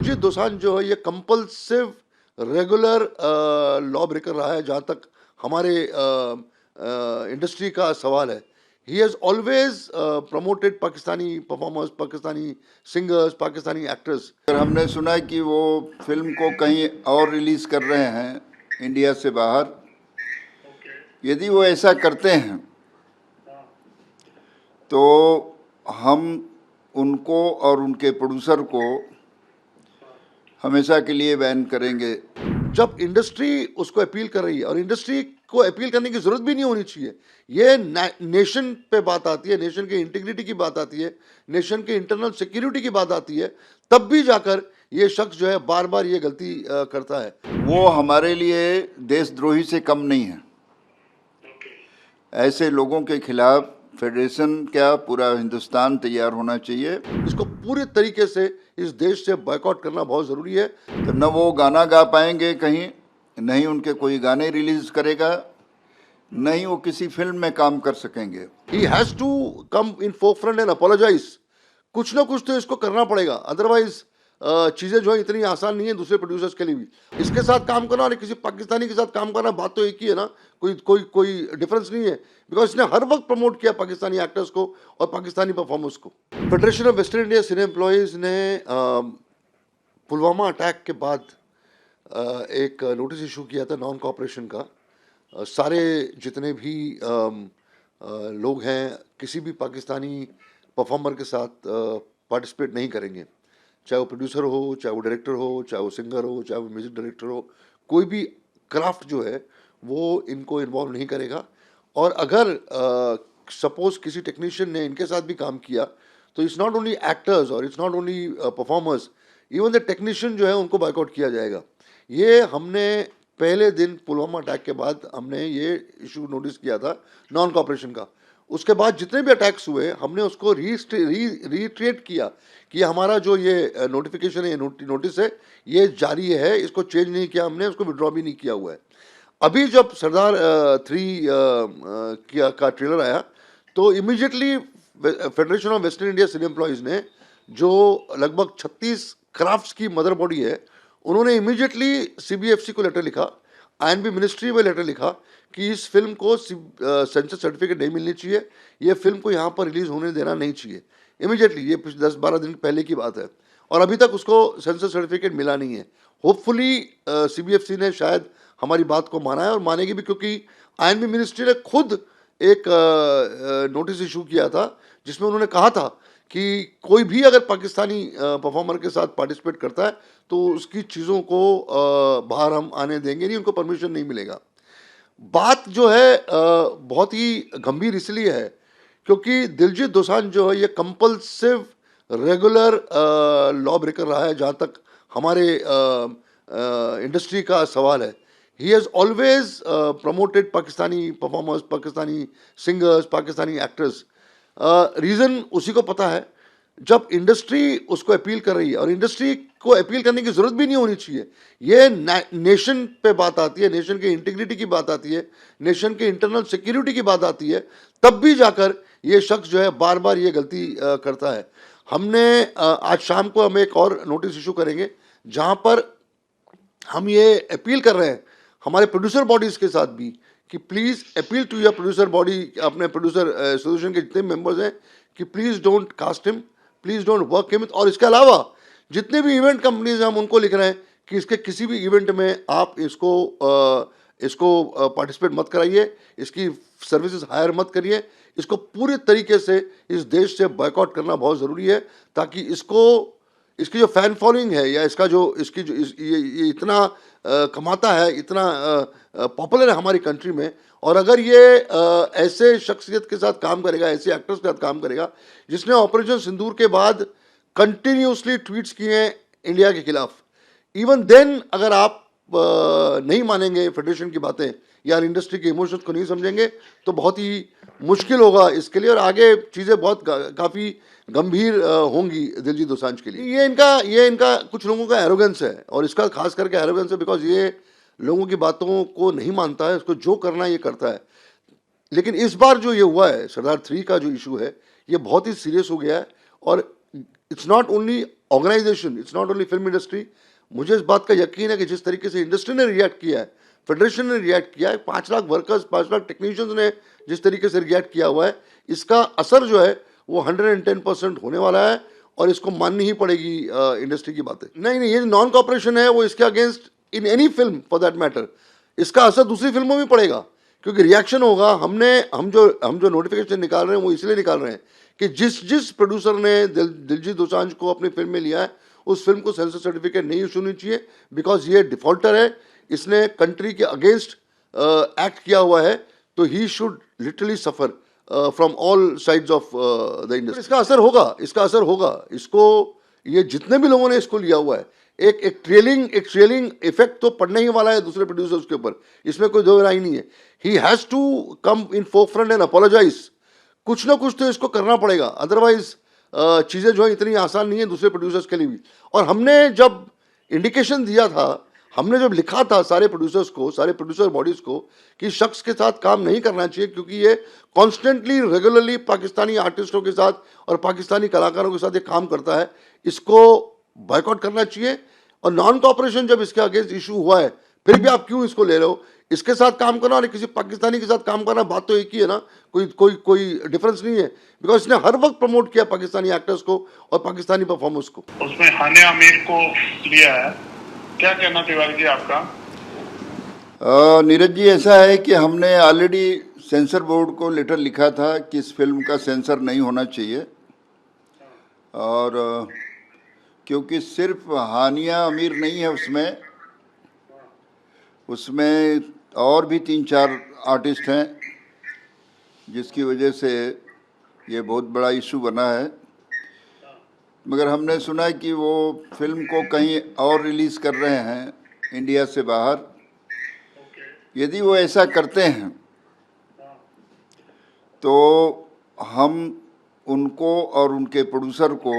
दिलजीत दोसांझ जो है ये कंपल्सिव रेगुलर लॉ ब्रेकर रहा है जहाँ तक हमारे इंडस्ट्री का सवाल है। He has always promoted Pakistani performers, Pakistani singers, Pakistani actors. हमने सुना कि वो फिल्म को कहीं और रिलीज कर रहे हैं इंडिया से बाहर। यदि वो ऐसा करते हैं तो हम उनको और उनके प्रोड्यूसर को हमेशा के लिए बैन करेंगे। जब इंडस्ट्री उसको अपील कर रही है, और इंडस्ट्री को अपील करने की जरूरत भी नहीं होनी चाहिए, ये नेशन पे बात आती है, नेशन के इंटीग्रिटी की बात आती है, नेशन के इंटरनल सिक्योरिटी की बात आती है, तब भी जाकर ये शख्स जो है बार बार ये गलती करता है। वो हमारे लिए देशद्रोही से कम नहीं है। ऐसे लोगों के खिलाफ फेडरेशन क्या पूरा हिंदुस्तान तैयार होना चाहिए। इसको पूरे तरीके से इस देश से बॉयकॉट करना बहुत जरूरी है। तो न वो गाना गा पाएंगे कहीं, नहीं उनके कोई गाने रिलीज करेगा, नहीं वो किसी फिल्म में काम कर सकेंगे। He has to come in forefront and apologize। कुछ ना कुछ तो इसको करना पड़ेगा, अदरवाइज चीजें जो है इतनी आसान नहीं है दूसरे प्रोड्यूसर्स के लिए भी। इसके साथ काम करना और किसी पाकिस्तानी के साथ काम करना, बात तो एक ही है ना, कोई कोई कोई डिफरेंस नहीं है, बिकॉज इसने हर वक्त प्रमोट किया पाकिस्तानी एक्टर्स को और पाकिस्तानी परफॉर्मर्स को। Federation of western India cine employees ने पुलवामा अटैक के बाद एक नोटिस इशू किया था नॉन कॉपरेशन का। सारे जितने भी लोग हैं किसी भी पाकिस्तानी परफॉर्मर के साथ पार्टिसिपेट नहीं करेंगे, चाहे वो प्रोड्यूसर हो, चाहे वो डायरेक्टर हो, चाहे वो सिंगर हो, चाहे वो म्यूजिक डायरेक्टर हो, कोई भी क्राफ्ट जो है वो इनको इन्वॉल्व नहीं करेगा। और अगर सपोज किसी टेक्नीशियन ने इनके साथ भी काम किया तो इट्स नॉट ओनली एक्टर्स और it's not only performers, even the technician जो है उनको बायकॉट किया जाएगा। ये हमने पहले दिन पुलवामा अटैक के बाद हमने ये इशू नोटिस किया था नॉन कॉपरेशन का। उसके बाद जितने भी अटैक्स हुए हमने उसको रीट्रेट किया कि हमारा जो ये नोटिफिकेशन है, नोटिस है, ये जारी है, इसको चेंज नहीं किया हमने, उसको विड्रॉ भी नहीं किया हुआ है। अभी जब सरदार 3 का ट्रेलर आया तो immediately federation of western India cine employees ने, जो लगभग 36 क्राफ्ट्स की मदर बॉडी है, उन्होंने इमीडिएटली सीबीएफसी को लेटर लिखा, आईएनबी मिनिस्ट्री में लेटर लिखा कि इस फिल्म को सेंसर सर्टिफिकेट नहीं मिलनी चाहिए, ये फिल्म को यहाँ पर रिलीज होने देना नहीं चाहिए इमीडिएटली। ये 10-12 दिन पहले की बात है और अभी तक उसको सेंसर सर्टिफिकेट मिला नहीं है। होपफुली सीबीएफसी ने शायद हमारी बात को माना है और मानेगी भी, क्योंकि आईएनबी मिनिस्ट्री ने खुद एक नोटिस इशू किया था जिसमें उन्होंने कहा था कि कोई भी अगर पाकिस्तानी परफॉर्मर के साथ पार्टिसिपेट करता है तो उसकी चीज़ों को बाहर हम आने देंगे नहीं, उनको परमिशन नहीं मिलेगा। बात जो है बहुत ही गंभीर इसलिए है क्योंकि दिलजीत दोसांझ जो है ये कंपल्सिव रेगुलर लॉ ब्रेकर रहा है जहाँ तक हमारे इंडस्ट्री का सवाल है। He has always promoted Pakistani performers, Pakistani singers, Pakistani actors. Reason उसी को पता है। जब इंडस्ट्री उसको अपील कर रही है, और इंडस्ट्री को अपील करने की जरूरत भी नहीं होनी चाहिए, ये नेशन पे बात आती है, नेशन के इंटीग्रिटी की बात आती है, नेशन के इंटरनल सिक्योरिटी की बात आती है, तब भी जाकर ये शख्स जो है बार बार ये गलती करता है। हमने आज शाम को हम एक और नोटिस इशू करेंगे जहां पर हम ये अपील कर रहे हैं हमारे प्रोड्यूसर बॉडीज के साथ भी कि please appeal to your producer body, अपने प्रोड्यूसर एसोसिएशन के जितने मेंबर्स हैं, कि please don't cast him, please don't work him. और इसके अलावा जितने भी इवेंट कंपनीज हैं हम उनको लिख रहे हैं कि इसके किसी भी इवेंट में आप इसको पार्टिसिपेट मत कराइए, इसकी सर्विसेज हायर मत करिए। इसको पूरे तरीके से इस देश से बॉयकॉट करना बहुत ज़रूरी है ताकि इसकी जो फैन फॉलोइंग है या इसका जो ये इतना कमाता है, इतना पॉपुलर है हमारी कंट्री में, और अगर ये ऐसे शख्सियत के साथ काम करेगा, ऐसे एक्टर्स के साथ काम करेगा जिसने ऑपरेशन सिंदूर के बाद कंटिन्यूसली ट्वीट्स किए हैं इंडिया के खिलाफ, इवन देन अगर आप नहीं मानेंगे फेडरेशन की बातें या इंडस्ट्री के इमोशंस को नहीं समझेंगे तो बहुत ही मुश्किल होगा इसके लिए, और आगे चीज़ें बहुत काफ़ी गंभीर होंगी दिलजीत दोसांझ के लिए। ये इनका कुछ लोगों का एरोगेंस है, और इसका खास करके एरोगेंस है बिकॉज ये लोगों की बातों को नहीं मानता है, उसको जो करना है ये करता है। लेकिन इस बार जो ये हुआ है, सरदार 3 का जो इशू है, ये बहुत ही सीरियस हो गया है, और it's not only organisation, it's not only film industry, मुझे इस बात का यकीन है कि जिस तरीके से इंडस्ट्री ने रिएक्ट किया है, फेडरेशन ने रिएक्ट किया है, 5 लाख वर्कर्स, 5 लाख टेक्नीशियंस ने जिस तरीके से रिएक्ट किया हुआ है, इसका असर जो है वो 110% होने वाला है और इसको माननी ही पड़ेगी इंडस्ट्री की बातें। नहीं नहीं, ये नॉन कॉपरेशन है वो इसके against in any film for that matter, इसका असर दूसरी फिल्मों में पड़ेगा क्योंकि रिएक्शन होगा। हम जो नोटिफिकेशन निकाल रहे हैं वो इसलिए निकाल रहे हैं कि जिस प्रोड्यूसर ने दिलजीत दोसांझ को अपनी फिल्म में लिया है उस फिल्म को सेंसर सर्टिफिकेट नहीं इशू होनी चाहिए, बिकॉज ये डिफॉल्टर है, इसने कंट्री के अगेंस्ट एक्ट किया हुआ है, तो he should literally suffer from all sides of the industry. इसका असर होगा इसको, ये जितने भी लोगों ने इसको लिया हुआ है एक ट्रेलिंग इफेक्ट तो पड़ने ही वाला है दूसरे प्रोड्यूसर्स के ऊपर, इसमें कोई दो राय नहीं है। He has to come in forefront and apologise, कुछ ना कुछ तो इसको करना पड़ेगा, अदरवाइज चीज़ें जो है इतनी आसान नहीं है दूसरे प्रोड्यूसर्स के लिए भी। और हमने जब इंडिकेशन दिया था, हमने जब लिखा था सारे प्रोड्यूसर्स को, सारे प्रोड्यूसर बॉडीज़ को कि शख्स के साथ काम नहीं करना चाहिए क्योंकि ये कॉन्स्टेंटली रेगुलरली पाकिस्तानी आर्टिस्टों के साथ और पाकिस्तानी कलाकारों के साथ ये काम करता है, इसको बॉयकॉट करना चाहिए। और नॉन कॉपरेशन जब इसके अगेंस्ट इशू हुआ है फिर भी आप क्यों इसको ले रहे हो, इसके साथ काम करना और किसी पाकिस्तानी के साथ काम करना बात तो एक ही है ना, कोई डिफरेंस नहीं है, बिकॉज इसने हर वक्त प्रमोट किया पाकिस्तानी एक्टर्स को और पाकिस्तानी परफॉर्मर्स को। उसमें हानिया आमिर को लिया है, क्या कहना तिवारी जी आपका? नीरज जी, ऐसा है कि हमने ऑलरेडी सेंसर बोर्ड को लेटर लिखा था कि इस फिल्म का सेंसर नहीं होना चाहिए, और क्योंकि सिर्फ हानिया आमिर नहीं है उसमें और भी 3-4 आर्टिस्ट हैं, जिसकी वजह से ये बहुत बड़ा इशू बना है। मगर हमने सुना कि वो फिल्म को कहीं और रिलीज़ कर रहे हैं इंडिया से बाहर। यदि वो ऐसा करते हैं तो हम उनको और उनके प्रोड्यूसर को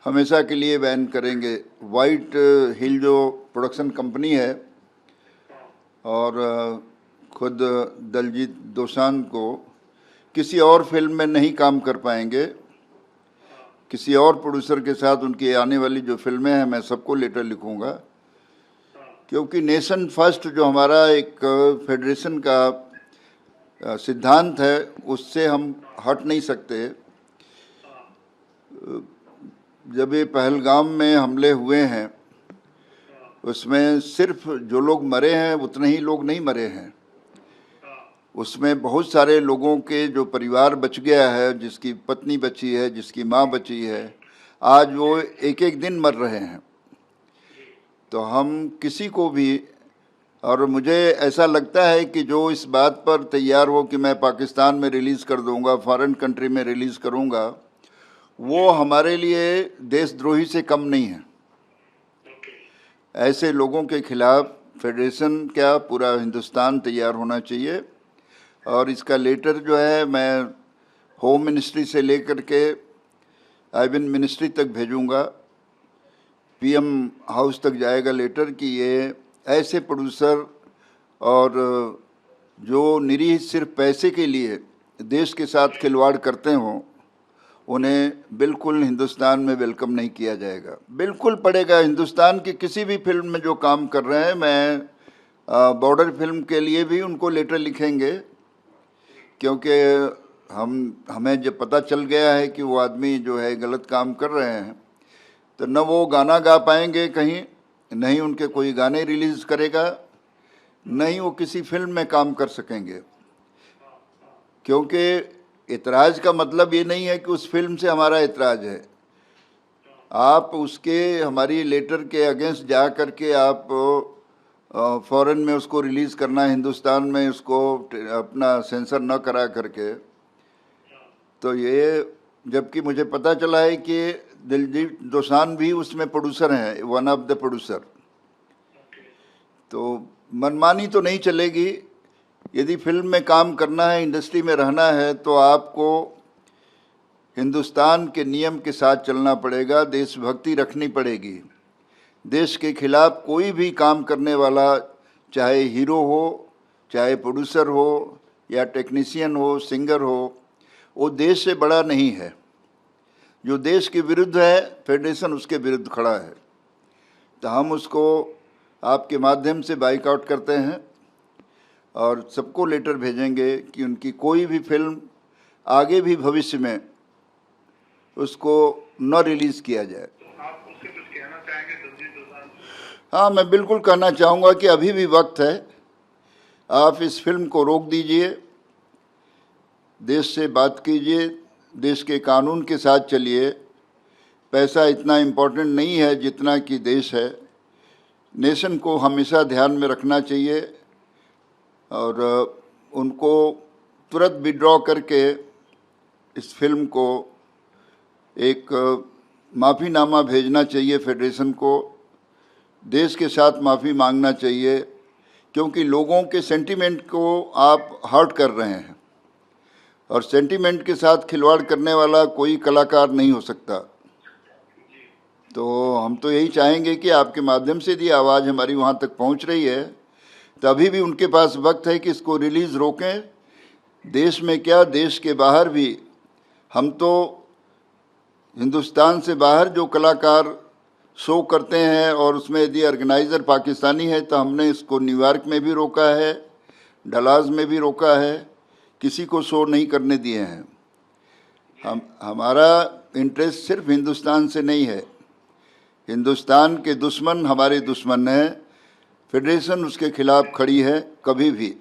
हमेशा के लिए बैन करेंगे। वाइट हिल जो प्रोडक्शन कंपनी है और खुद दिलजीत दोसांझ को किसी और फिल्म में नहीं काम कर पाएंगे, किसी और प्रोड्यूसर के साथ उनकी आने वाली जो फिल्में हैं मैं सबको लेटर लिखूंगा, क्योंकि नेशन फर्स्ट जो हमारा एक फेडरेशन का सिद्धांत है उससे हम हट नहीं सकते। जब ये पहलगाम में हमले हुए हैं उसमें सिर्फ जो लोग मरे हैं उतने ही लोग नहीं मरे हैं, उसमें बहुत सारे लोगों के जो परिवार बच गया है, जिसकी पत्नी बची है, जिसकी माँ बची है, आज वो एक एक दिन मर रहे हैं। तो हम किसी को भी, और मुझे ऐसा लगता है कि जो इस बात पर तैयार हो कि मैं पाकिस्तान में रिलीज़ कर दूंगा, फॉरेन कंट्री में रिलीज़ करूंगा, वो हमारे लिए देशद्रोही से कम नहीं है। ऐसे लोगों के खिलाफ फेडरेशन क्या पूरा हिंदुस्तान तैयार होना चाहिए। और इसका लेटर जो है मैं होम मिनिस्ट्री से लेकर के आइबिन मिनिस्ट्री तक भेजूंगा, पीएम हाउस तक जाएगा लेटर कि ये ऐसे प्रोड्यूसर और जो निरीह सिर्फ पैसे के लिए देश के साथ खिलवाड़ करते हों, उन्हें बिल्कुल हिंदुस्तान में वेलकम नहीं किया जाएगा। बिल्कुल पड़ेगा। हिंदुस्तान की किसी भी फिल्म में जो काम कर रहे हैं, मैं बॉर्डर फिल्म के लिए भी उनको लेटर लिखेंगे, क्योंकि हमें जब पता चल गया है कि वो आदमी जो है गलत काम कर रहे हैं, तो न वो गाना गा पाएंगे कहीं, नहीं उनके कोई गाने रिलीज़ करेगा, नहीं वो किसी फिल्म में काम कर सकेंगे। क्योंकि इतराज़ का मतलब ये नहीं है कि उस फिल्म से हमारा इतराज़ है। आप उसके हमारी लेटर के अगेंस्ट जा कर के आप फॉरेन में उसको रिलीज़ करना, हिंदुस्तान में उसको अपना सेंसर न करा करके, तो ये, जबकि मुझे पता चला है कि दिलजीत दोसांझ भी उसमें प्रोड्यूसर हैं, वन ऑफ द प्रोड्यूसर। तो मनमानी तो नहीं चलेगी। यदि फिल्म में काम करना है, इंडस्ट्री में रहना है, तो आपको हिंदुस्तान के नियम के साथ चलना पड़ेगा, देशभक्ति रखनी पड़ेगी। देश के खिलाफ कोई भी काम करने वाला, चाहे हीरो हो, चाहे प्रोड्यूसर हो, या टेक्नीशियन हो, सिंगर हो, वो देश से बड़ा नहीं है। जो देश के विरुद्ध है, फेडरेशन उसके विरुद्ध खड़ा है। तो हम उसको आपके माध्यम से बाइकआउट करते हैं और सबको लेटर भेजेंगे कि उनकी कोई भी फिल्म आगे भी भविष्य में उसको न रिलीज़ किया जाए। आप उससे कुछ कहना चाहेंगे दिलजीत दोसांझ? हाँ, मैं बिल्कुल कहना चाहूँगा कि अभी भी वक्त है, आप इस फिल्म को रोक दीजिए, देश से बात कीजिए, देश के कानून के साथ चलिए। पैसा इतना इम्पोर्टेंट नहीं है जितना कि देश है। नेशन को हमेशा ध्यान में रखना चाहिए और उनको तुरंत विड्रॉ करके इस फिल्म को एक माफ़ीनामा भेजना चाहिए फेडरेशन को, देश के साथ माफ़ी मांगना चाहिए, क्योंकि लोगों के सेंटीमेंट को आप हर्ट कर रहे हैं और सेंटीमेंट के साथ खिलवाड़ करने वाला कोई कलाकार नहीं हो सकता। तो हम तो यही चाहेंगे कि आपके माध्यम से यदि आवाज़ हमारी वहाँ तक पहुँच रही है तो अभी भी उनके पास वक्त है कि इसको रिलीज़ रोकें। देश में क्या, देश के बाहर भी हम तो हिंदुस्तान से बाहर जो कलाकार शो करते हैं और उसमें यदि ऑर्गेनाइज़र पाकिस्तानी है तो हमने इसको न्यूयॉर्क में भी रोका है, डलास में भी रोका है, किसी को शो नहीं करने दिए हैं। हमारा इंटरेस्ट सिर्फ हिंदुस्तान से नहीं है, हिंदुस्तान के दुश्मन हमारे दुश्मन हैं, फेडरेशन उसके खिलाफ खड़ी है कभी भी।